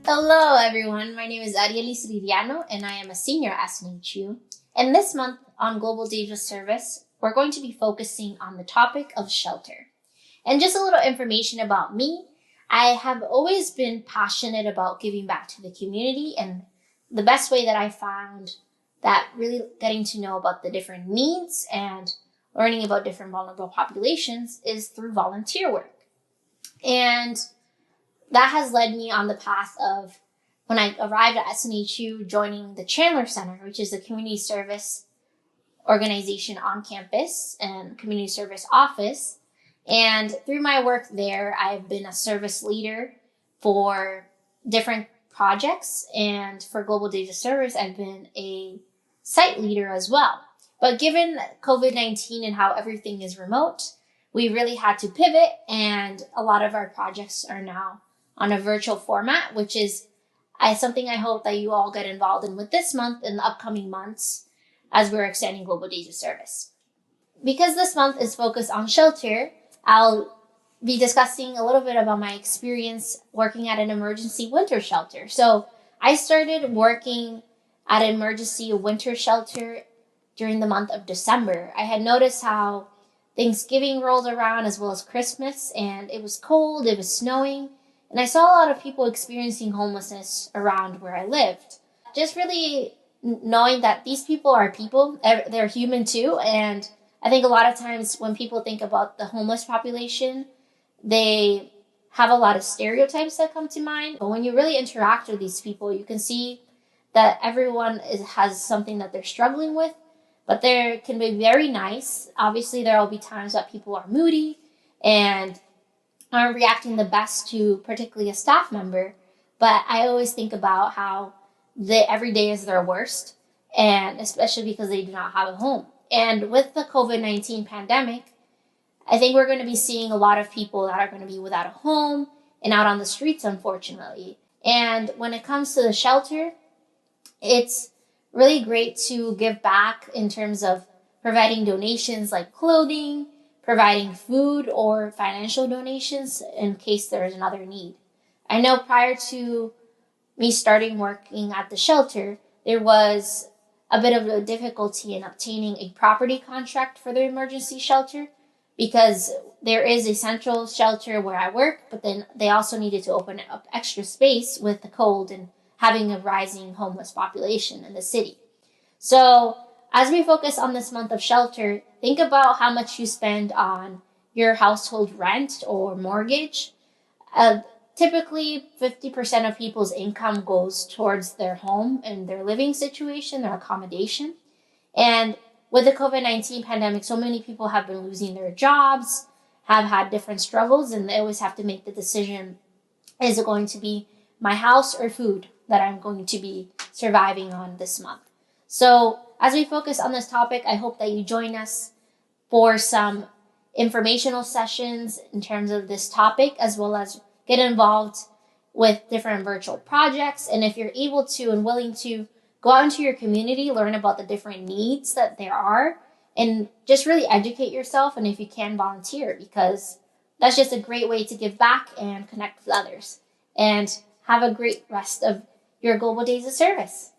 Hello, everyone. My name is Arielys Liriano, and I am a senior at SNHU. And this month on Global Days of Service, we're going to be focusing on the topic of shelter. And just a little information about me. I have always been passionate about giving back to the community, and the best way that I found that really getting to know about the different needs and learning about different vulnerable populations is through volunteer work. And that has led me on the path of when I arrived at SNHU, joining the Chandler Center, which is a community service organization on campus and community service office. And through my work there, I've been a service leader for different projects. And for Global Days of Service, I've been a site leader as well. But given COVID-19 and how everything is remote, we really had to pivot, and a lot of our projects are now on a virtual format, which is something I hope that you all get involved in with this month and the upcoming months as we're extending Global Days of Service. Because this month is focused on shelter, I'll be discussing a little bit about my experience working at an emergency winter shelter. So I started working at an emergency winter shelter during the month of December. I had noticed how Thanksgiving rolled around as well as Christmas, and it was cold, it was snowing, and I saw a lot of people experiencing homelessness around where I lived. Just really knowing that these people are people, they're human too. And I think a lot of times when people think about the homeless population, they have a lot of stereotypes that come to mind. But when you really interact with these people, you can see that everyone has something that they're struggling with, but they can be very nice. Obviously, there will be times that people are moody and aren't reacting the best to particularly a staff member, but I always think about how every day is their worst, and especially because they do not have a home. And with the COVID-19 pandemic, I think we're going to be seeing a lot of people that are going to be without a home and out on the streets, unfortunately. And when it comes to the shelter, it's really great to give back in terms of providing donations like clothing, providing food or financial donations in case there is another need. I know prior to me starting working at the shelter, there was a bit of a difficulty in obtaining a property contract for the emergency shelter because there is a central shelter where I work, but then they also needed to open up extra space with the cold and having a rising homeless population in the city. So as we focus on this month of shelter, think about how much you spend on your household rent or mortgage. Typically, 50% of people's income goes towards their home and their living situation, their accommodation. And with the COVID-19 pandemic, so many people have been losing their jobs, have had different struggles, and they always have to make the decision, is it going to be my house or food that I'm going to be surviving on this month? So as we focus on this topic, I hope that you join us for some informational sessions in terms of this topic, as well as get involved with different virtual projects. And if you're able to and willing to, go out into your community, learn about the different needs that there are, and just really educate yourself. And if you can, volunteer, because that's just a great way to give back and connect with others. And have a great rest of your Global Days of Service.